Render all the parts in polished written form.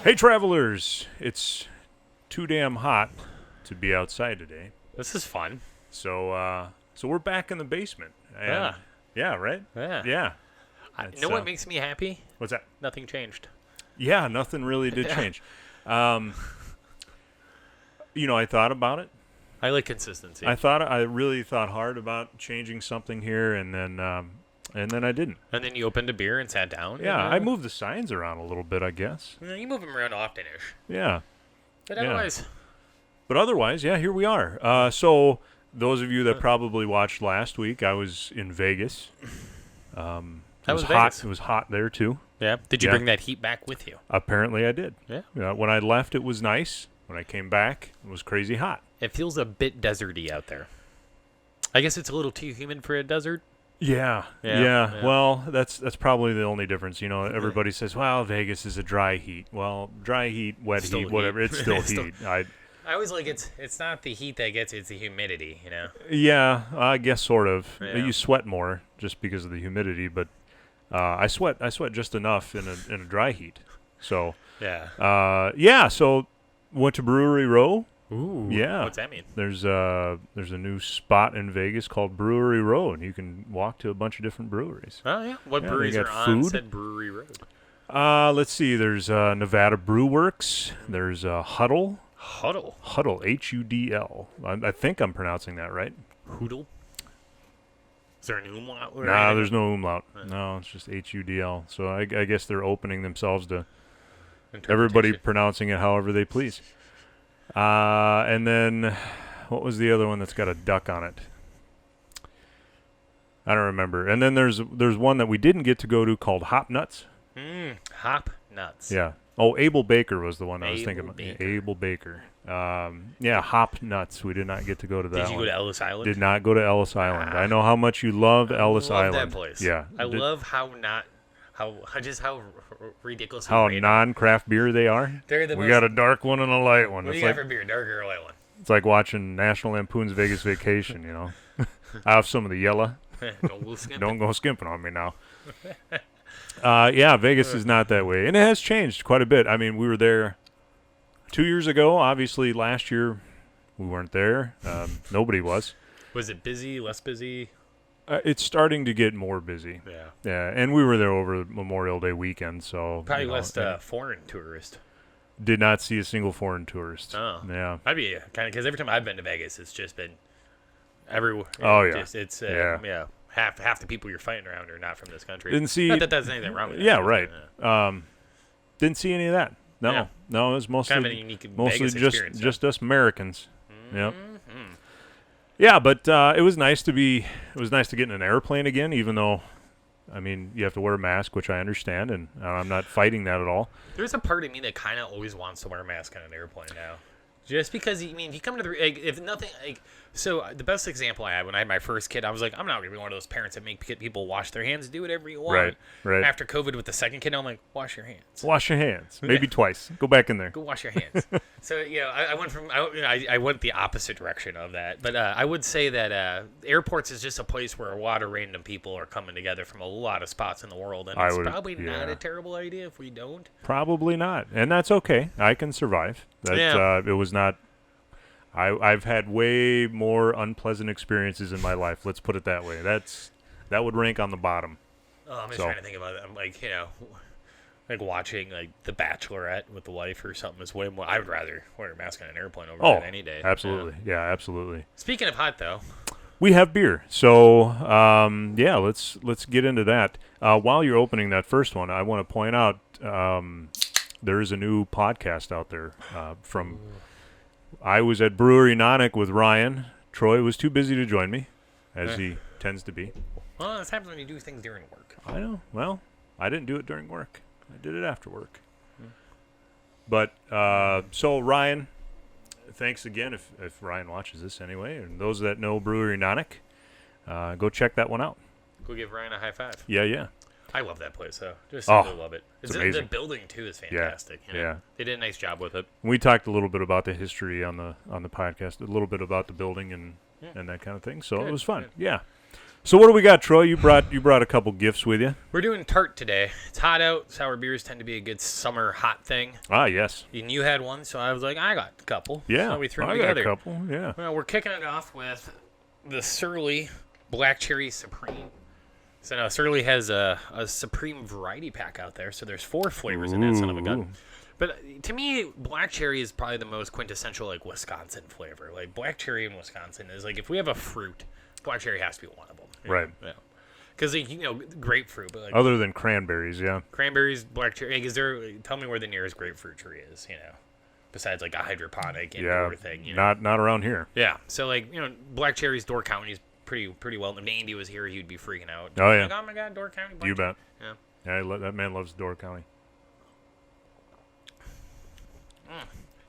Hey, travelers! It's too damn hot to be outside today. This is fun. So we're back in the basement. And Yeah. Yeah, right? Yeah. Yeah. You know what makes me happy? What's that? Nothing changed. Yeah, nothing really did change. I thought about it. I like consistency. I really thought hard about changing something here, and then I didn't. And then you opened a beer and sat down. Yeah, I moved the signs around a little bit, I guess. You move them around often-ish. Yeah. But otherwise... But otherwise, yeah, here we are. So those of you that probably watched last week, I was in Vegas. It was hot. Vegas. It was hot there too. Yeah. Did you bring that heat back with you? Apparently, I did. Yeah. When I left, it was nice. When I came back, it was crazy hot. It feels a bit deserty out there. I guess it's a little too humid for a desert. Yeah. Well, that's probably the only difference. Everybody says, "Well, Vegas is a dry heat." Well, dry heat, wet Still heat, whatever. It's still heat. I always like it's not the heat that gets it's the humidity. Yeah, I guess sort of. Yeah. You sweat more just because of the humidity, but I sweat just enough in a dry heat. So yeah. So went to Brewery Row. Ooh. Yeah. What's that mean? There's a new spot in Vegas called Brewery Row, and you can walk to a bunch of different breweries. Oh yeah. What Yeah, breweries they are got on food. said Brewery Road? Let's see. There's Nevada Brew Works. There's Huddle. Huddle. Hudl. I think I'm pronouncing that right. Hoodle. Is there an umlaut? Nah, there's no umlaut. No, it's just HUDL. So I guess they're opening themselves to everybody pronouncing it however they please. And then, what was the other one that's got a duck on it? I don't remember. And then there's one that we didn't get to go to called Hop Nuts. Hop Nuts. Yeah. Oh, Abel Baker was the one I was thinking about. Baker. Abel Baker. Yeah, Hop Nuts. We did not get to go to that Did you go to Ellis Island? Did not go to Ellis Island. I know how much you love Ellis Island. That place. Yeah. I love how ridiculous. How non-craft beer they are. We got a dark one and a light one. What do you got for beer, dark or light one? It's like watching National Lampoon's Vegas Vacation, I have some of the yellow. Don't go skimping on me now. Yeah, Vegas is not that way. And it has changed quite a bit. I mean, we were there 2 years ago. Obviously, last year we weren't there. Nobody was. Was it busy, less busy? It's starting to get more busy. Yeah. Yeah, and we were there over Memorial Day weekend, so... Probably less foreign tourists. Did not see a single foreign tourist. Oh. Yeah. I'd be kind of... Because every time I've been to Vegas, it's just been everywhere. It's half the people you're fighting around are not from this country. Didn't see... Not that there's anything wrong with that. Yeah, right. Didn't see any of that. No. Yeah. No, it was mostly... Kind of a unique Vegas experience. Just us Americans. Yep. Yeah, but it was nice to get in an airplane again, even though, I mean, you have to wear a mask, which I understand, and I'm not fighting that at all. There's a part of me that kind of always wants to wear a mask on an airplane now. Just because, if you come to if nothing, so the best example I had when I had my first kid, I was like, I'm not going to be one of those parents that make people wash their hands, do whatever you want. Right. After COVID with the second kid, I'm like, wash your hands. Wash your hands. Maybe twice. Go back in there. Go wash your hands. So, I went the opposite direction of that. But I would say that airports is just a place where a lot of random people are coming together from a lot of spots in the world. And it's probably not a terrible idea if we don't. Probably not. And that's okay. I can survive. It was not... I've had way more unpleasant experiences in my life. Let's put it that way. That would rank on the bottom. Oh, I'm just trying to think about it. I'm like, like watching like The Bachelorette with the wife or something is way more. I would rather wear a mask on an airplane over that any day. Absolutely. Yeah, absolutely. Speaking of hot, though, we have beer. So let's get into that. While you're opening that first one, I want to point out there is a new podcast out there from. I was at Brewery Row with Ryan. Troy was too busy to join me, as he tends to be. Well, this happens when you do things during work. I know. Well, I didn't do it during work. I did it after work. But, so Ryan, thanks again if Ryan watches this anyway. And those that know Brewery Row, go check that one out. Go give Ryan a high five. Yeah. I love that place, though. Just simply love it. It's amazing. The building, too, is fantastic. Yeah. They did a nice job with it. We talked a little bit about the history on the podcast, a little bit about the building and that kind of thing. So it was fun. Good. Yeah. So what do we got, Troy? You brought a couple gifts with you. We're doing Tart today. It's hot out. Sour beers tend to be a good summer hot thing. Ah, yes. And you had one, so I was like, I got a couple. Yeah, So we threw them I together. got a couple. Yeah. Well, we're kicking it off with the Surly Black Cherry Supreme. So now Surly has a Supreme variety pack out there, so there's 4 flavors in it, son of a gun. But to me, black cherry is probably the most quintessential, like, Wisconsin flavor. Like, black cherry in Wisconsin is, like, if we have a fruit, black cherry has to be one of them. Right. Yeah. Because, like, grapefruit. But, like, other than cranberries, yeah. Cranberries, black cherry. Like, tell me where the nearest grapefruit tree is, besides, like, a hydroponic indoor thing. Not around here. Yeah. So, like, black cherries, Door County is pretty well. If Andy was here, he'd be freaking out. Oh, yeah. Like, oh, my God, Door County. You bet. Yeah. Yeah, that man loves Door County.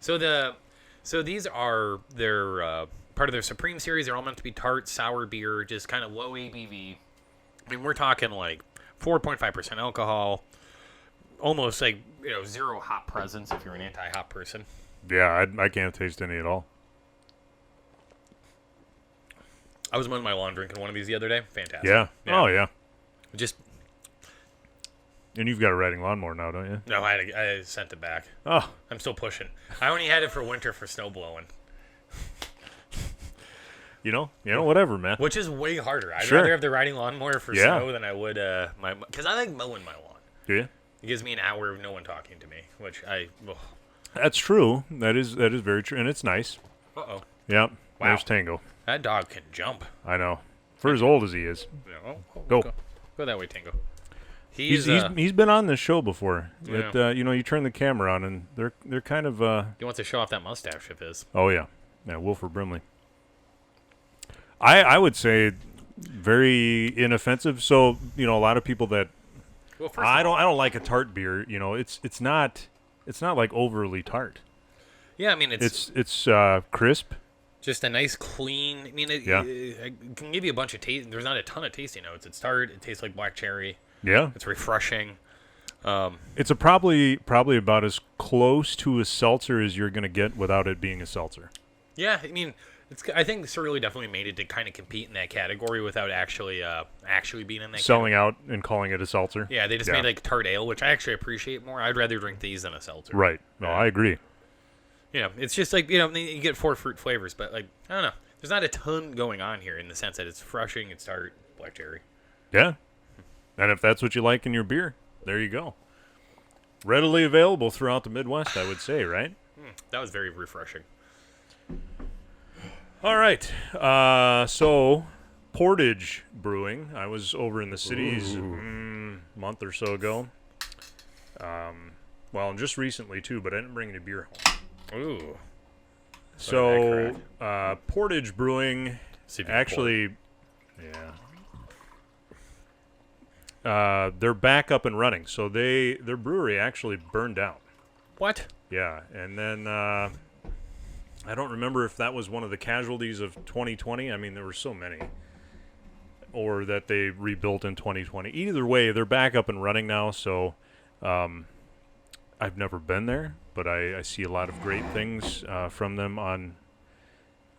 So these are their part of their Supreme series. They're all meant to be tart, sour beer, just kind of low ABV. I mean, we're talking like 4.5% alcohol, almost like 0 hop presence if you're an anti-hop person. Yeah, I can't taste any at all. I was mowing my lawn drinking one of these the other day. Fantastic. Yeah. Oh yeah. Just. And you've got a riding lawnmower now, don't you? No, I sent it back. Oh. I'm still pushing. I only had it for winter for snow blowing. Whatever, man. Which is way harder. I'd Sure. rather have the riding lawnmower for snow than I would because I like mowing my lawn. Do you? It gives me an hour of no one talking to me, which That's true. That is very true, and it's nice. Uh-oh. Yep. Wow. There's Tango. That dog can jump. I know. For as old as he is. Go that way, Tango. He's been on this show before. Yeah. You turn the camera on, and they're kind of. He wants to show off that mustache of his. Oh yeah, Wilford Brimley. I would say very inoffensive. So a lot of people that I don't like a tart beer. It's not like overly tart. Yeah, I mean it's crisp. Just a nice clean. I mean it can give you a bunch of taste. There's not a ton of tasty notes. It's tart. It tastes like black cherry. Yeah, it's refreshing. It's probably about as close to a seltzer as you're going to get without it being a seltzer. Yeah, I mean, I think Surly definitely made it to kind of compete in that category without actually being in that selling out and calling it a seltzer. Yeah, they just made like tart ale, which I actually appreciate more. I'd rather drink these than a seltzer. Right. No, I agree. It's just like you get 4 fruit flavors, but like I don't know, there's not a ton going on here in the sense that it's refreshing, it's tart, black cherry. Yeah. And if that's what you like in your beer, there you go. Readily available throughout the Midwest, I would say, right? That was very refreshing. All right. So, Portage Brewing. I was over in the cities a month or so ago. And just recently, too, but I didn't bring any beer home. Ooh. So, Portage Brewing actually... Yeah. They're back up and running. So their brewery actually burned down. What? Yeah, and then I don't remember if that was one of the casualties of 2020. I mean, there were so many. Or that they rebuilt in 2020. Either way, they're back up and running now. So I've never been there, but I see a lot of great things from them on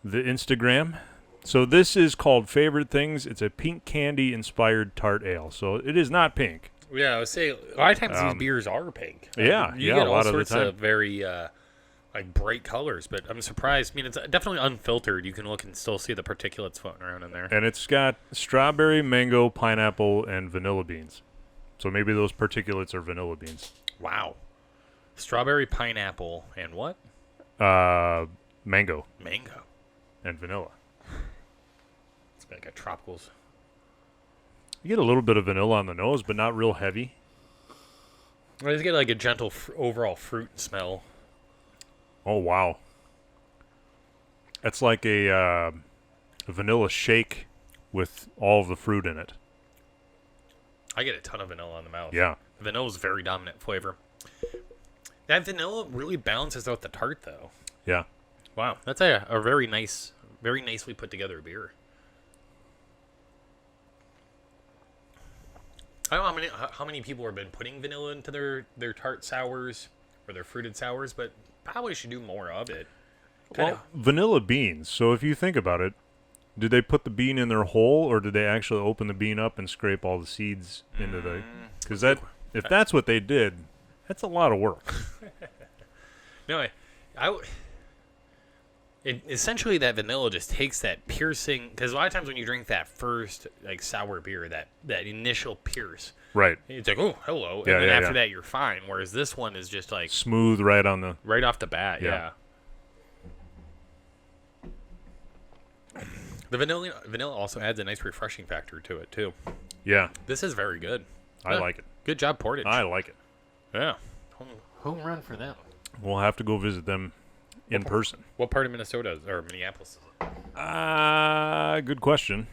the Instagram. So this is called Favorite Things. It's a pink candy inspired tart ale. So it is not pink. Yeah, I would say a lot of times these beers are pink. Yeah, you get a all lot sorts of the time. of very like bright colors, but I'm surprised. I mean, it's definitely unfiltered. You can look and still see the particulates floating around in there. And it's got strawberry, mango, pineapple, and vanilla beans. So maybe those particulates are vanilla beans. Wow. Strawberry, pineapple, and what? Mango. Mango. And vanilla. It's like a tropicals. You get a little bit of vanilla on the nose, but not real heavy. I just get like a gentle overall fruit smell. Oh, wow. That's like a vanilla shake with all of the fruit in it. I get a ton of vanilla in the mouth. Yeah. The vanilla is a very dominant flavor. That vanilla really balances out the tart, though. Yeah. Wow. That's a very nicely put together beer. I don't know how many people have been putting vanilla into their tart sours or their fruited sours, but probably should do more of it. Vanilla beans. So if you think about it, Did they put the bean in their hole, or did they actually open the bean up and scrape all the seeds into the? Because if that's what they did, that's a lot of work. No, essentially that vanilla just takes that piercing. Because a lot of times when you drink that first like sour beer, that initial pierce, right? It's like, oh, hello, Yeah, and then yeah, after yeah. that you're fine. Whereas this one is just like Smooth right on the. right off the bat. Yeah. The vanilla also adds a nice refreshing factor to it too. Yeah, This is very good. I like it. Good job, Portage. I like it. Yeah. Home run for them. We'll have to go visit them in person. What part of Minnesota or Minneapolis is it? Good question.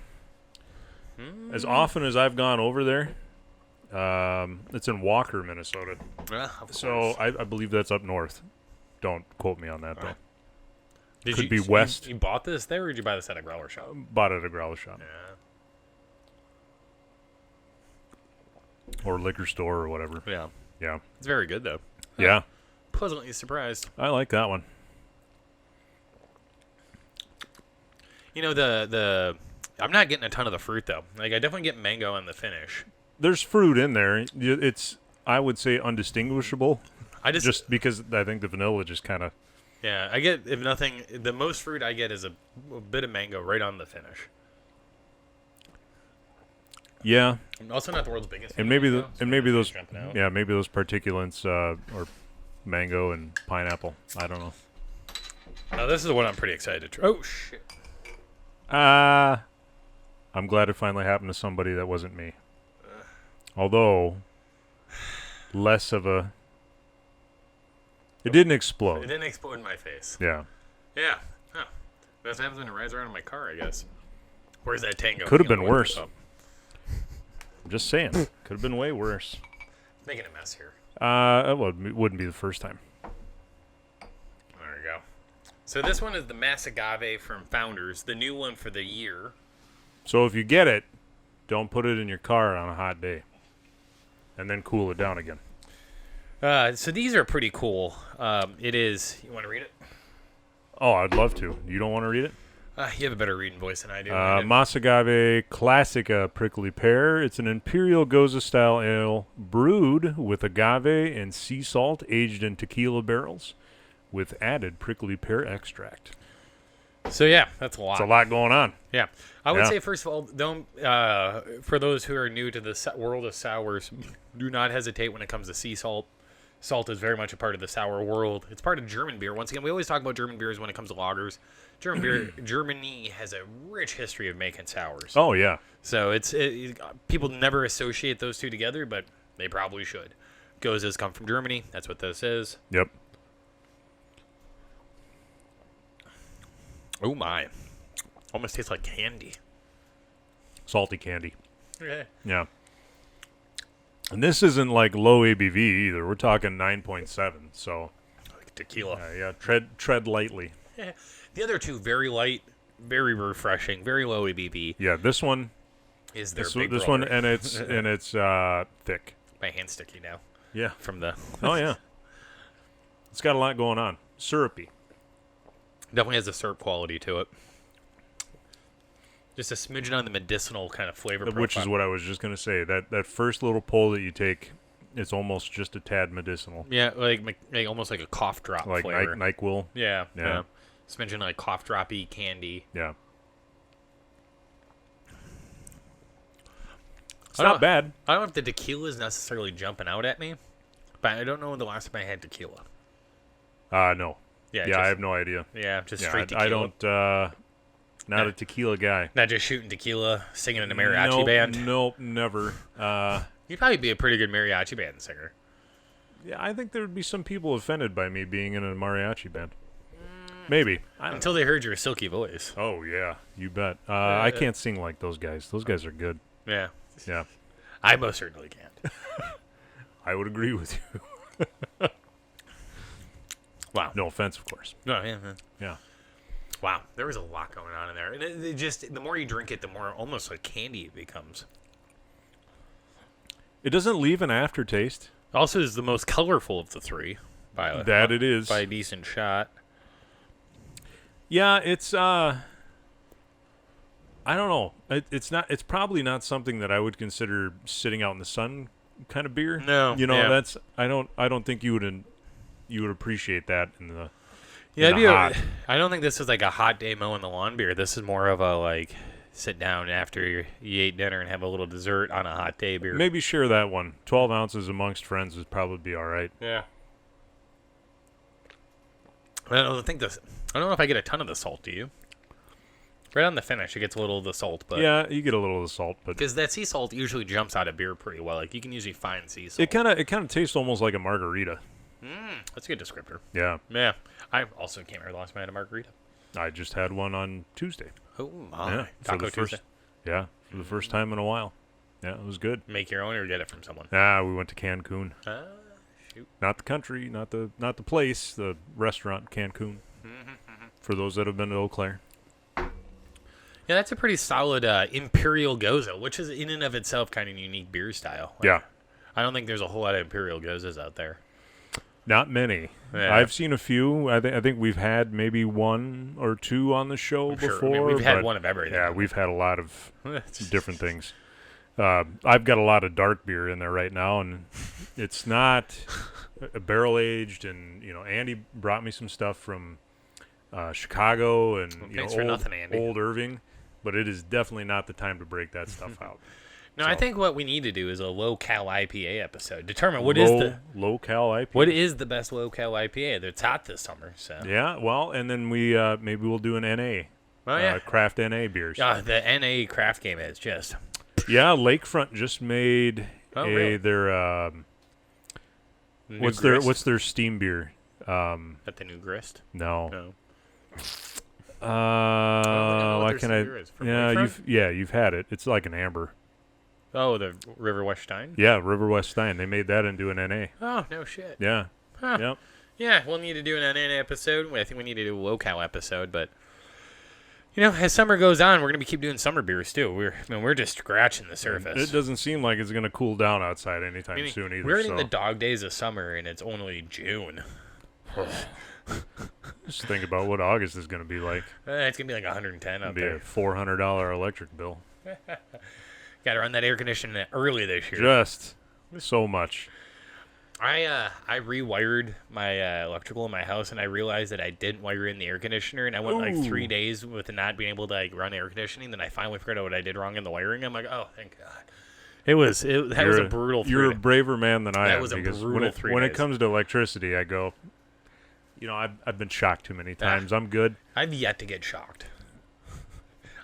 As often as I've gone over there, it's in Walker, Minnesota. So I believe that's up north. Don't quote me on that, though. Could be west. You bought this there, or did you buy this at a growler shop? Bought it at a growler shop. Yeah. Or liquor store or whatever. Yeah. Yeah. It's very good, though. Yeah. Pleasantly surprised. I like that one. You know, the I'm not getting a ton of the fruit, though. Like, I definitely get mango on the finish. There's fruit in there. It's, I would say, undistinguishable. Just because I think the vanilla just kind of... Yeah, I get, if nothing, the most fruit I get is a bit of mango right on the finish. Yeah. I'm also not the world's biggest. And maybe those particulates. or mango and pineapple. I don't know. Now this is the one I'm pretty excited to try. Oh shit! I'm glad it finally happened to somebody that wasn't me. Although less of a. It didn't explode. It didn't explode in my face. Yeah. Yeah. Huh. That's what happens when it rides around in my car, I guess. Where's that Tango? Could have been worse. I'm just saying. Could have been way worse. Making a mess here. It wouldn't be the first time. There we go. So this one is the Mass Agave from Founders, the new one for the year. So if you get it, don't put it in your car on a hot day. And then cool it down again. So these are pretty cool. It is... You want to read it? Oh, I'd love to. You don't want to read it? You have a better reading voice than I do. Mas Agave Classica Prickly Pear. It's an Imperial Goza-style ale brewed with agave and sea salt, aged in tequila barrels with added prickly pear extract. So, yeah, that's a lot. It's a lot going on. Yeah. I would say, first of all, don't for those who are new to the world of sours, do not hesitate when it comes to sea salt. Salt is very much a part of the sour world. It's part of German beer. Once again, we always talk about German beers when it comes to lagers. Germany has a rich history of making sours. Oh, yeah. So people never associate those two together, but they probably should. Gozas come from Germany. That's what this is. Yep. Oh, my. Almost tastes like candy. Salty candy. Okay. Yeah. And this isn't like low ABV either. We're talking 9.7. So, Like tequila. Yeah. Tread lightly. Yeah. The other two, very light, very refreshing, very low ABV. Yeah, this one is their this big one, and it's thick. My hand's sticky now. Yeah. From the. Oh yeah. It's got a lot going on. Syrupy. Definitely has a syrup quality to it. Just a smidgen on the medicinal kind of flavor profile. Which is what I was just going to say. That first little pull that you take, it's almost just a tad medicinal. Yeah, like almost like a cough drop flavor. Like NyQuil. Yeah. Smidgen like cough droppy candy. Yeah. It's not bad. I don't know if the tequila is necessarily jumping out at me, but I don't know when the last time I had tequila. No. Yeah, I have no idea. Yeah, just straight tequila. I don't... Not a tequila guy. Not just shooting tequila, singing in a mariachi band? Nope, never. You'd probably be a pretty good mariachi band singer. Yeah, I think there would be some people offended by me being in a mariachi band. Maybe. Until they heard your silky voice. Oh, yeah. You bet. I can't sing like those guys. Those guys are good. Yeah. Yeah. I most certainly can't. I would agree with you. Wow. No offense, of course. No, yeah. Yeah. Wow, there was a lot going on in there. And it just, the more you drink it, the more almost like candy it becomes. It doesn't leave an aftertaste. Also is the most colorful of the three. It is. By a decent shot. Yeah, it's I don't know. It's not. It's probably not something that I would consider sitting out in the sun kind of beer. No, you know yeah. that's. I don't think you would appreciate that in the. Yeah, in the hot. I don't think this is like a hot day mowing the lawn beer. This is more of a like sit down after you ate dinner and have a little dessert on a hot day beer. Maybe share that one. 12 ounces amongst friends would probably be all right. Yeah. I don't know if I get a ton of the salt. Do you? Right on the finish, it gets a little of the salt, but Yeah, you get a little of the salt, but because that sea salt usually jumps out of beer pretty well. Like you can usually find sea salt. it kind of tastes almost like a margarita. That's a good descriptor. Yeah, Yeah, I also can't remember the last time I had a margarita. I just had one on Tuesday. Oh my! Yeah, Taco Tuesday. For the first time in a while. Yeah, it was good. Make your own or get it from someone. We went to Cancun. Shoot. Not the country, not the place, the restaurant Cancun. For those that have been to Eau Claire. Yeah, that's a pretty solid Imperial Goza, which is in and of itself kind of unique beer style. Like, Yeah. I don't think there's a whole lot of Imperial Gozas out there. Not many. Yeah. I've seen a few. I think we've had maybe one or two on the show before. Sure. I mean, we've had but one of everything. Yeah, we've had a lot of different things. I've got a lot of dark beer in there right now, and it's not barrel aged. And Andy brought me some stuff from Chicago and thanks for nothing, Andy. Old Irving, but it is definitely not the time to break that stuff out. No, So- I think what we need to do is a low-cal IPA episode. Determine low cal IPA. what is the best low-cal IPA. It's hot this summer, so. Yeah, well, and then we maybe we'll do an NA. Oh yeah. Craft NA beers. The NA craft game is just. Yeah, Lakefront just made really? their New what's grist? their steam beer? At the new grist? No. No. Why what can their I? steam beer is. From Yeah, Lakefront? you've had it. It's like an amber. Oh, the River West Stein? Yeah, River West Stein. They made that into an NA. Oh, no shit. Yeah. Huh. Yep. Yeah, we'll need to do an NA episode. I think we need to do a low-cal episode, but as summer goes on, we're gonna keep doing summer beers too. We're just scratching the surface. It doesn't seem like it's gonna cool down outside anytime soon either. We're in the dog days of summer, and it's only June. Just think about what August is gonna be like. It's gonna be like 110 It'll out be there. a $400 electric bill. Got to run that air conditioning early this year. Just so much. I rewired my electrical in my house, and I realized that I didn't wire in the air conditioner, and I went like 3 days with not being able to run air conditioning. Then I finally figured out what I did wrong in the wiring. I'm like, oh, thank God. That was a brutal. You're a braver man than I am. That was a because brutal 3 when it days. comes to electricity, I go. I've been shocked too many times. I'm good. I've yet to get shocked.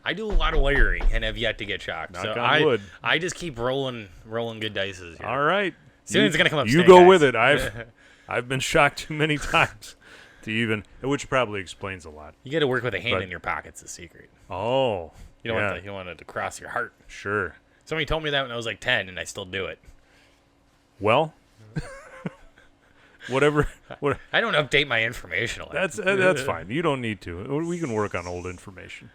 I do a lot of wiring and have yet to get shocked. Knock on wood. I just keep rolling good dices here. All right. Soon it's gonna come up. You Snake go Eyes. with it. I've been shocked too many times to even, which probably explains a lot. You got to work with a hand But- in your pocket's the secret. Oh, You don't yeah, want it to cross your heart. sure. Somebody told me that when I was like 10, and I still do it. Well, whatever. What, I don't update my information. that's fine. You don't need to. We can work on old information.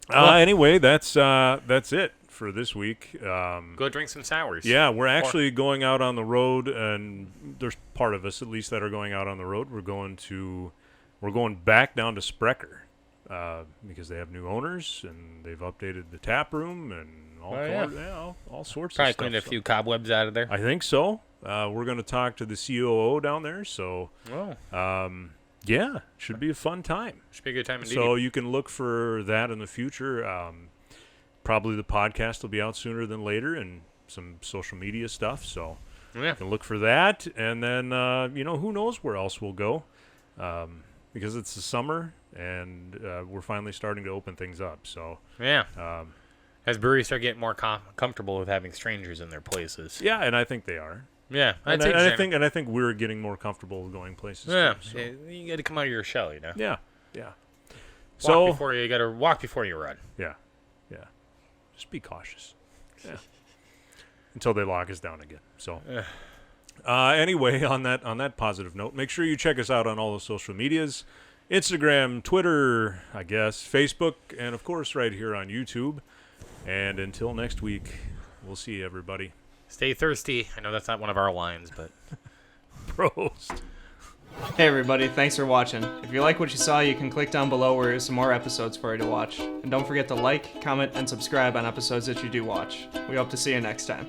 Well- Anyway, that's it for this week. Go drink some sours. Yeah, we're actually going out on the road, and there's part of us at least that are going out on the road. We're going back down to Sprecher because they have new owners and they've updated the tap room and all sorts Probably of stuff. cleaned a few cobwebs out of there. I think so. We're going to talk to the COO down there, so yeah, should be a fun time. Should be a good time indeed. So you can look for that in the future. Probably the podcast will be out sooner than later, and some social media stuff. So yeah. you can look for that, and then who knows where else we'll go, because it's the summer and we're finally starting to open things up. So Yeah. As breweries start getting more comfortable with having strangers in their places. yeah, and I think they are. Yeah. And I think we're getting more comfortable with going places. Yeah. too, so. You got to come out of your shell, Yeah. You got to walk before you run. Yeah. Just be cautious. Yeah. Until they lock us down again. So anyway, on that positive note, make sure you check us out on all the social medias. Instagram, Twitter, I guess, Facebook, and of course right here on YouTube. And until next week, we'll see everybody. Stay thirsty. I know that's not one of our lines, but Prost. Hey everybody, thanks for watching. If you like what you saw, you can click down below where there's some more episodes for you to watch. And don't forget to like, comment, and subscribe on episodes that you do watch. We hope to see you next time.